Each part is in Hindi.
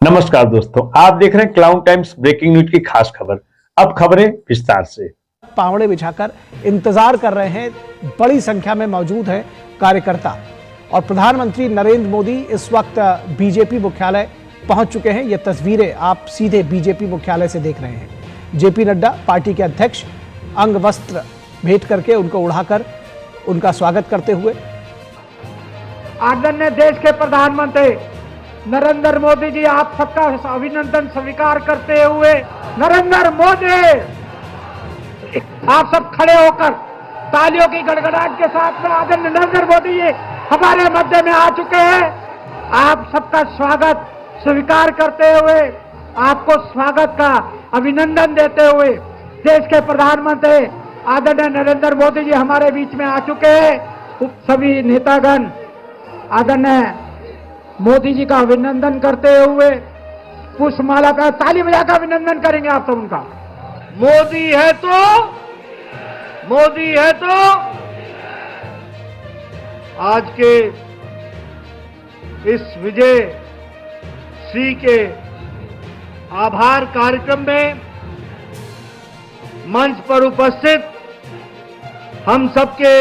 नमस्कार दोस्तों, आप देख रहे हैं क्लाउन टाइम्स ब्रेकिंग न्यूज की खास खबर। अब खबरें विस्तार से। पावड़े बिछाकर इंतजार कर रहे हैं। बड़ी संख्या में मौजूद हैं कार्यकर्ता और प्रधानमंत्री नरेंद्र मोदी इस वक्त बीजेपी मुख्यालय पहुंच चुके हैं। ये तस्वीरें आप सीधे बीजेपी मुख्यालय से देख रहे हैं। जेपी नड्डा पार्टी के अध्यक्ष अंग वस्त्र भेंट करके उनको उड़ाकर उनका स्वागत करते हुए। आदरणीय देश के प्रधानमंत्री नरेंद्र मोदी जी, आप सबका अभिनंदन स्वीकार करते हुए नरेंद्र मोदी, आप सब खड़े होकर तालियों की गड़गड़ाहट के साथ में आदरणीय नरेंद्र मोदी जी हमारे मध्य में आ चुके हैं। आप सबका स्वागत स्वीकार करते हुए, आपको स्वागत का अभिनंदन देते हुए देश के प्रधानमंत्री आदरणीय नरेंद्र मोदी जी हमारे बीच में आ चुके हैं। सभी नेतागण आदरणीय मोदी जी का अभिनंदन करते हुए पुष्पमाला का ताली बजाकर अभिनंदन करेंगे आप सब उनका। मोदी है तो आज के इस विजय श्री के आभार कार्यक्रम में मंच पर उपस्थित हम सबके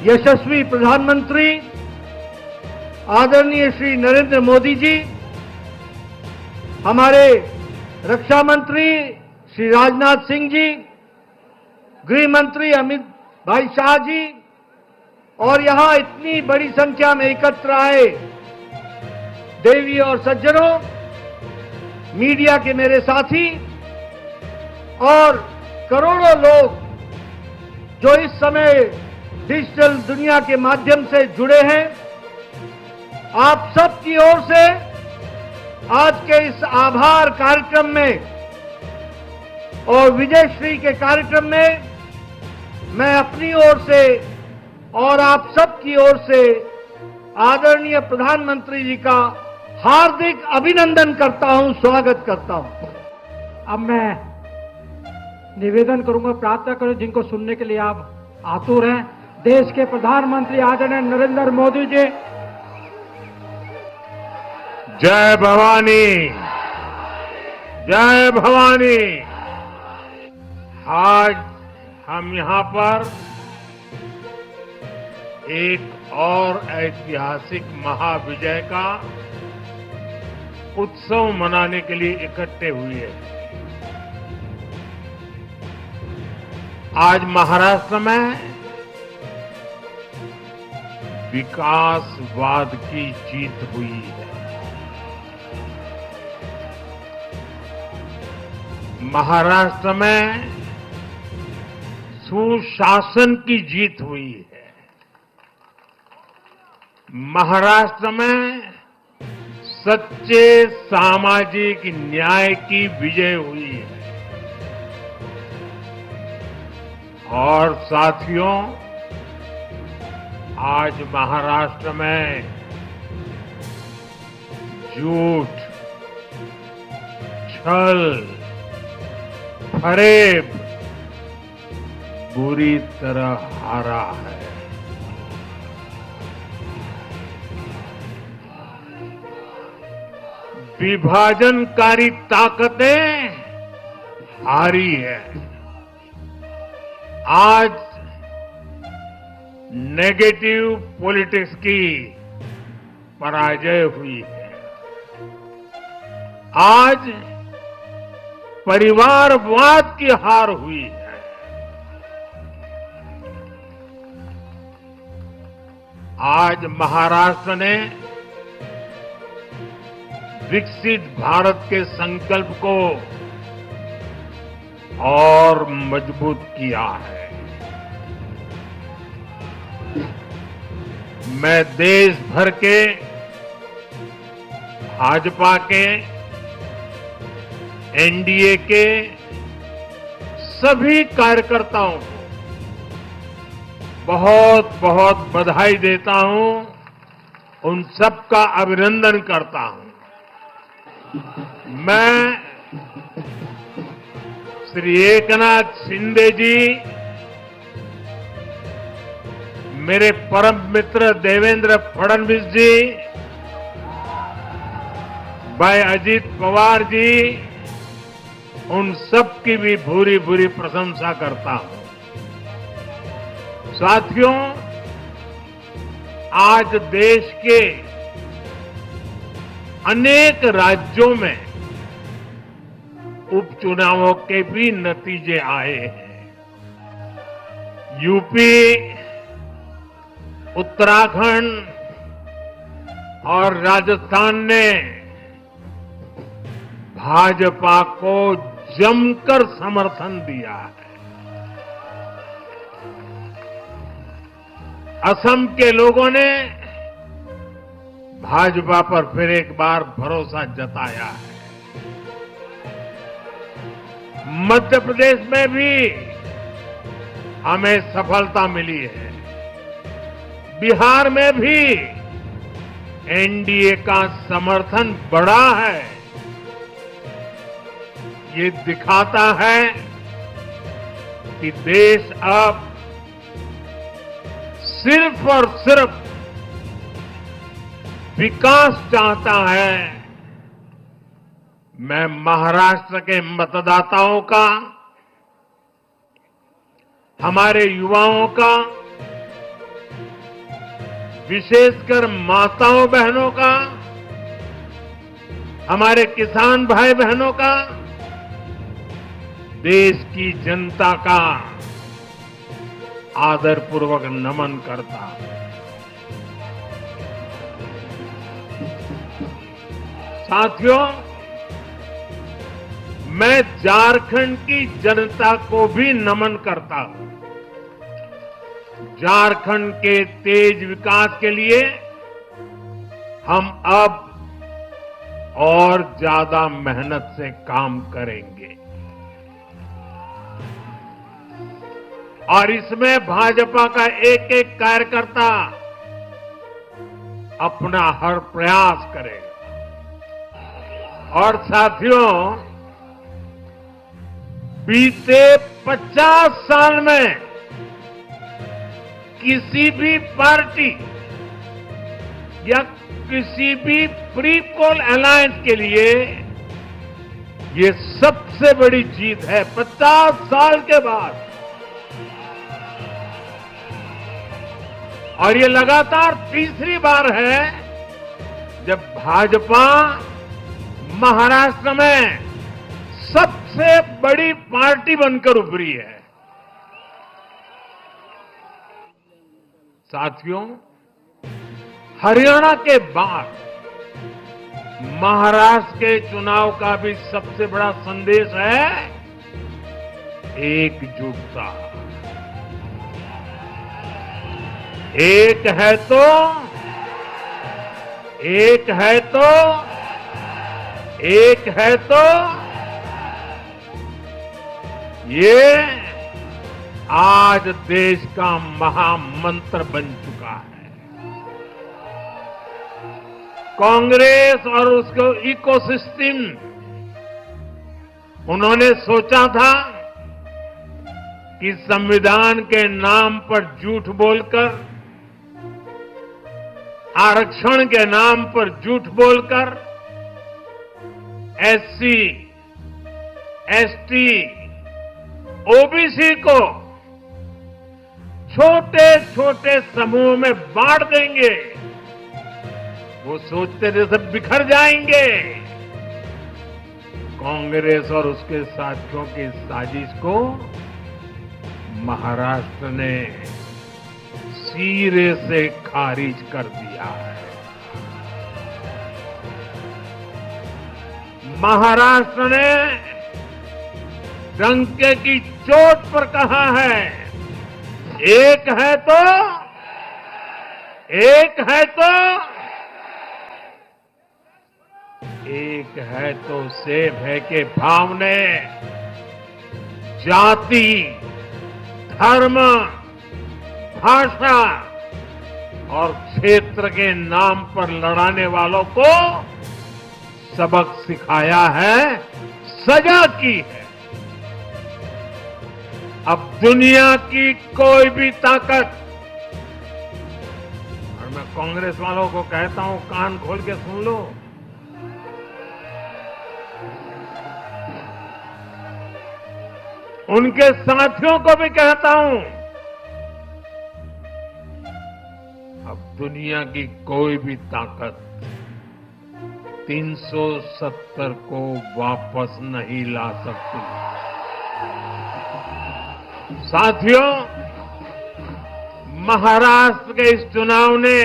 यशस्वी प्रधानमंत्री आदरणीय श्री नरेंद्र मोदी जी, हमारे रक्षा मंत्री श्री राजनाथ सिंह जी, गृह मंत्री अमित भाई शाह जी और यहां इतनी बड़ी संख्या में एकत्र आए देवी और सज्जनों, मीडिया के मेरे साथी और करोड़ों लोग जो इस समय डिजिटल दुनिया के माध्यम से जुड़े हैं, आप सब की ओर से आज के इस आभार कार्यक्रम में और विजयश्री के कार्यक्रम में मैं अपनी ओर से और आप सब की ओर से आदरणीय प्रधानमंत्री जी का हार्दिक अभिनंदन करता हूं, स्वागत करता हूं। अब मैं निवेदन करूंगा, प्रार्थना करूं जिनको सुनने के लिए आप आतुर हैं। देश के प्रधानमंत्री आदरणीय नरेंद्र मोदी जी, जय भवानी, जय भवानी। आज हम यहां पर एक और ऐतिहासिक महाविजय का उत्सव मनाने के लिए इकट्ठे हुए हैं। आज महाराष्ट्र में विकासवाद की जीत हुई है। महाराष्ट्र में सुशासन की जीत हुई है। महाराष्ट्र में सच्चे सामाजिक न्याय की विजय हुई है। और साथियों, आज महाराष्ट्र में झूठ, छल, फरेब बुरी तरह हारा है। विभाजनकारी ताकतें हारी है। आज नेगेटिव पॉलिटिक्स की पराजय हुई है। आज परिवारवाद की हार हुई है। आज महाराष्ट्र ने विकसित भारत के संकल्प को और मजबूत किया है। मैं देश भर के भाजपा के, एनडीए के सभी कार्यकर्ताओं को बहुत बहुत बधाई देता हूं, उन सबका अभिनंदन करता हूं। मैं श्री एकनाथ शिंदे जी, मेरे परम मित्र देवेंद्र फडणवीस जी, भाई अजीत पवार जी, उन सब की भी भूरी भूरी प्रशंसा करता हूं। साथियों, आज देश के अनेक राज्यों में उपचुनावों के भी नतीजे आए हैं। यूपी, उत्तराखंड और राजस्थान ने भाजपा को जमकर समर्थन दिया है। असम के लोगों ने भाजपा पर फिर एक बार भरोसा जताया है। मध्य प्रदेश में भी हमें सफलता मिली है। बिहार में भी एनडीए का समर्थन बढ़ा है। ये दिखाता है कि देश अब सिर्फ और सिर्फ विकास चाहता है। मैं महाराष्ट्र के मतदाताओं का, हमारे युवाओं का, विशेषकर माताओं बहनों का, हमारे किसान भाई बहनों का, देश की जनता का आदरपूर्वक नमन करता हूं। साथियों, मैं झारखंड की जनता को भी नमन करता हूं। झारखंड के तेज विकास के लिए हम अब और ज्यादा मेहनत से काम करेंगे और इसमें भाजपा का एक एक कार्यकर्ता अपना हर प्रयास करेगा। और साथियों, बीते 50 साल में किसी भी पार्टी या किसी भी प्री पोल अलायंस के लिए ये सबसे बड़ी जीत है 50 साल के बाद। और ये लगातार तीसरी बार है जब भाजपा महाराष्ट्र में सबसे बड़ी पार्टी बनकर उभरी है। साथियों, हरियाणा के बाद महाराष्ट्र के चुनाव का भी सबसे बड़ा संदेश है एकजुटता। एक है तो एक है तो एक है तो ये आज देश का महामंत्र बन चुका है। कांग्रेस और उसको इकोसिस्टम, उन्होंने सोचा था कि संविधान के नाम पर झूठ बोलकर, आरक्षण के नाम पर झूठ बोलकर एससी, एसटी, ओबीसी को छोटे छोटे समूह में बांट देंगे। वो सोचते थे सब बिखर जाएंगे। कांग्रेस और उसके साथियों की साजिश को महाराष्ट्र ने सिरे से खारिज कर दिया है। महाराष्ट्र ने डंके की चोट पर कहा है, एक है तो एक है तो एक है तो सेब है के भाव ने जाति, धर्म, भाषा और क्षेत्र के नाम पर लड़ाने वालों को सबक सिखाया है, सजा की है। अब दुनिया की कोई भी ताकत, और मैं कांग्रेस वालों को कहता हूं कान खोल के सुन लो, उनके साथियों को भी कहता हूं, अब दुनिया की कोई भी ताकत 370 को वापस नहीं ला सकती। साथियों, महाराष्ट्र के इस चुनाव ने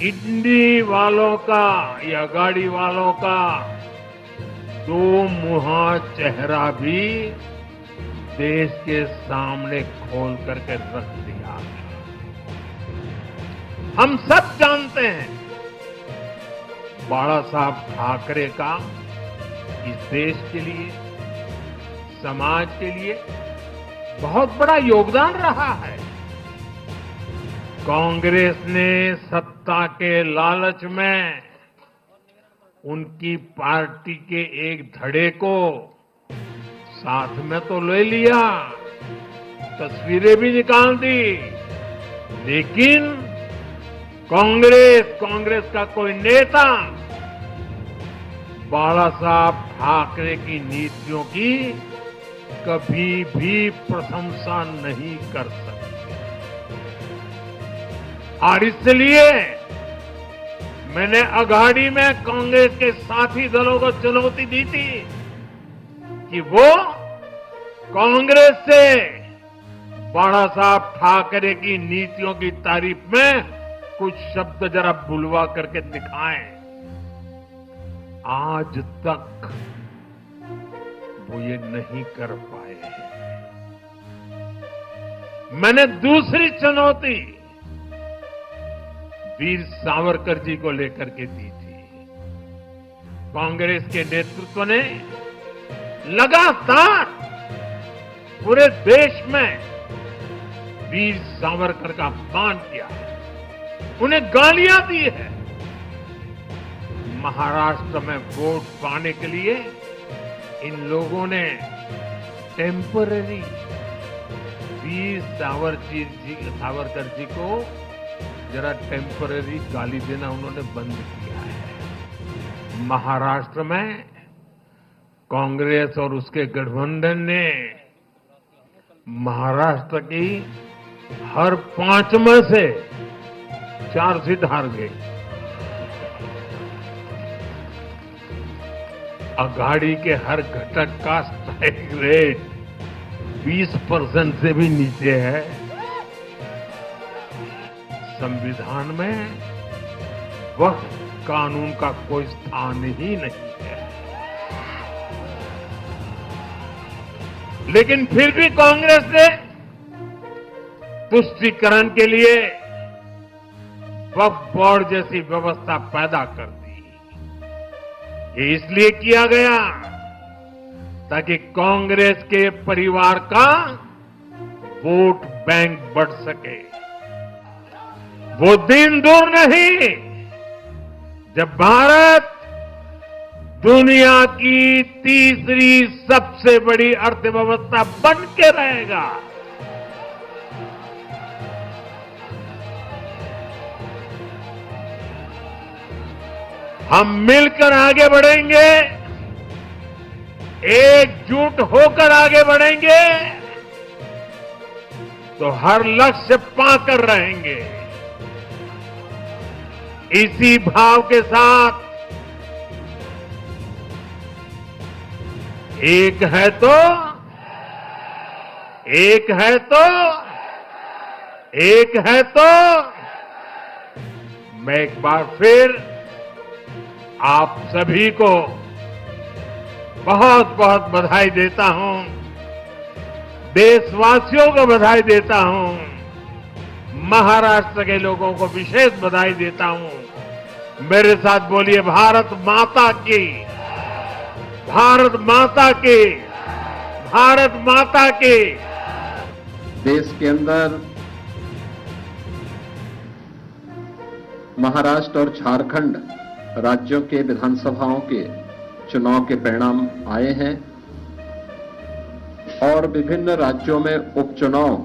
इंडी वालों का या गाड़ी वालों का दो मुहा चेहरा भी देश के सामने खोल करके रख दिया। हम सब जानते हैं बाला साहब ठाकरे का इस देश के लिए, समाज के लिए बहुत बड़ा योगदान रहा है। कांग्रेस ने सत्ता के लालच में उनकी पार्टी के एक धड़े को साथ में तो ले लिया, तस्वीरें भी निकाल दी, लेकिन कांग्रेस का कोई नेता बाला साहब ठाकरे की नीतियों की कभी भी प्रशंसा नहीं कर सकता। और इसलिए मैंने अघाड़ी में कांग्रेस के साथी दलों को चुनौती दी थी कि वो कांग्रेस से बाला साहब ठाकरे की नीतियों की तारीफ में कुछ शब्द जरा बुलवा करके दिखाएं। आज तक वो ये नहीं कर पाए हैं। मैंने दूसरी चुनौती वीर सावरकर जी को लेकर के दी थी। कांग्रेस के नेतृत्व ने लगातार पूरे देश में वीर सावरकर का अपमान किया, उन्हें गालियां दी है। महाराष्ट्र में वोट पाने के लिए इन लोगों ने टेम्पररी वीर सावरकर जी को जरा टेम्पररी गाली देना उन्होंने बंद किया है। महाराष्ट्र में कांग्रेस और उसके गठबंधन ने महाराष्ट्र की हर 5 में से 4 सीट हार गई। अघाड़ी के हर घटक का स्ट्राइक रेट 20% से भी नीचे है। संविधान में वक्त कानून का कोई स्थान ही नहीं है। लेकिन फिर भी कांग्रेस ने तुष्टीकरण के लिए वक्फ बोर्ड जैसी व्यवस्था पैदा कर दी। ये इसलिए किया गया ताकि कांग्रेस के परिवार का वोट बैंक बढ़ सके। वो दिन दूर नहीं जब भारत दुनिया की तीसरी सबसे बड़ी अर्थव्यवस्था बन के रहेगा। हम मिलकर आगे बढ़ेंगे, एकजुट होकर आगे बढ़ेंगे तो हर लक्ष्य पाकर रहेंगे। इसी भाव के साथ एक है तो मैं एक बार फिर आप सभी को बहुत बहुत बधाई देता हूं, देशवासियों को बधाई देता हूं, महाराष्ट्र के लोगों को विशेष बधाई देता हूं। मेरे साथ बोलिए भारत माता की, भारत माता की, भारत माता की। देश के अंदर महाराष्ट्र और झारखंड राज्यों के विधानसभाओं के चुनाव के परिणाम आए हैं और विभिन्न राज्यों में उपचुनाव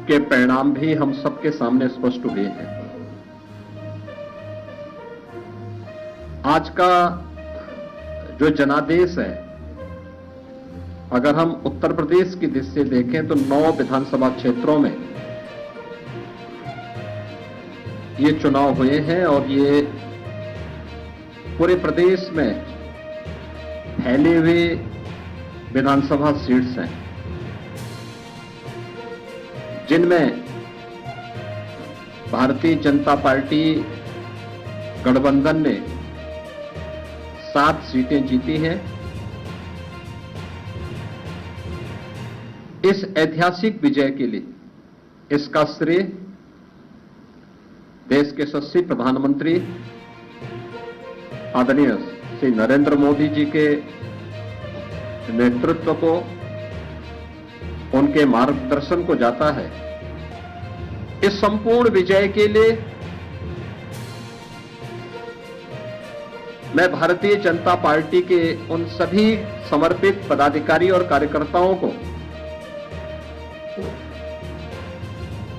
के परिणाम भी हम सबके सामने स्पष्ट हुए हैं। आज का जो जनादेश है, अगर हम उत्तर प्रदेश की दृष्टि से देखें तो 9 विधानसभा क्षेत्रों में ये चुनाव हुए हैं और ये पूरे प्रदेश में फैले हुए विधानसभा सीट्स हैं, जिनमें भारतीय जनता पार्टी गठबंधन ने 7 सीटें जीती हैं। इस ऐतिहासिक विजय के लिए इसका श्रेय देश के यशस्वी प्रधानमंत्री आदरणीय श्री नरेंद्र मोदी जी के नेतृत्व को, उनके मार्गदर्शन को जाता है। इस संपूर्ण विजय के लिए मैं भारतीय जनता पार्टी के उन सभी समर्पित पदाधिकारी और कार्यकर्ताओं को,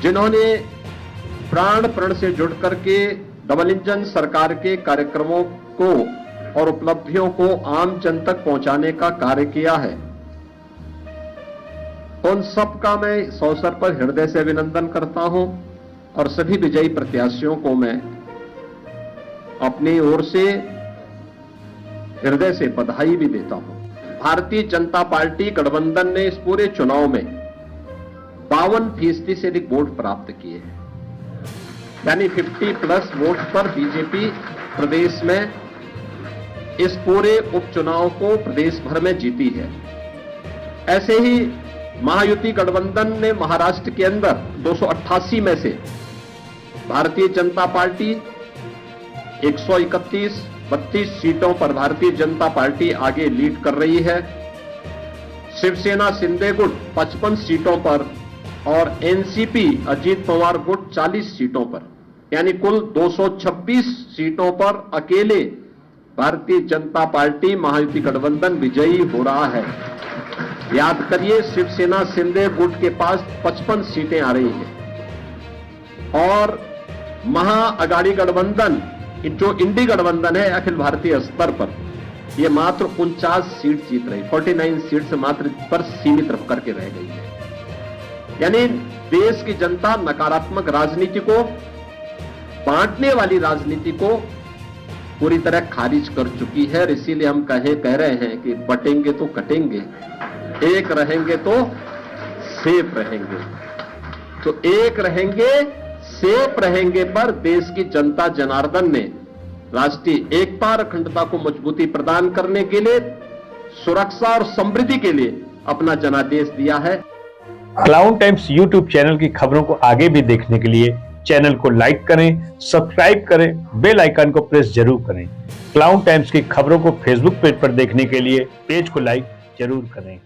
जिन्होंने प्राण प्रण से जुड़ करके डबल इंजन सरकार के कार्यक्रमों को और उपलब्धियों को आम जन तक पहुंचाने का कार्य किया है, उन सबका मैं इस अवसर पर हृदय से अभिनंदन करता हूं और सभी विजयी प्रत्याशियों को मैं अपनी ओर से हृदय से बधाई भी देता हूं। भारतीय जनता पार्टी गठबंधन ने इस पूरे चुनाव में 52% से अधिक वोट प्राप्त किए हैं, यानी 50+ वोट पर बीजेपी प्रदेश में इस पूरे उपचुनाव को प्रदेश भर में जीती है। ऐसे ही महायुति गठबंधन ने महाराष्ट्र के अंदर 288 में से भारतीय जनता पार्टी 131-32 सीटों पर भारतीय जनता पार्टी आगे लीड कर रही है। शिवसेना शिंदे गुट 55 सीटों पर और एनसीपी अजीत पवार गुट 40 सीटों पर, यानी कुल 226 सीटों पर अकेले भारतीय जनता पार्टी महायुति गठबंधन विजयी हो रहा है। याद करिए, शिवसेना शिंदे गुट के पास 55 सीटें आ रही हैं और महाअगाड़ी गठबंधन, जो इंडी गठबंधन है अखिल भारतीय स्तर पर, यह मात्र 49 सीट जीत रही, 49 सीट से मात्र पर सीमित रख करके रह गई है। यानी देश की जनता नकारात्मक राजनीति को, बांटने वाली राजनीति को पूरी तरह खारिज कर चुकी है। और इसीलिए हम कह रहे हैं कि बटेंगे तो कटेंगे, एक रहेंगे तो सेफ रहेंगे। तो एक रहेंगे, सेफ रहेंगे पर देश की जनता जनार्दन ने राष्ट्रीय एकता और अखंडता को मजबूती प्रदान करने के लिए, सुरक्षा और समृद्धि के लिए अपना जनादेश दिया है। क्लाउन टाइम्स यूट्यूब चैनल की खबरों को आगे भी देखने के लिए चैनल को लाइक करें, सब्सक्राइब करें, बेल आइकन को प्रेस जरूर करें। क्लाउन टाइम्स की खबरों को फेसबुक पेज पर देखने के लिए पेज को लाइक जरूर करें।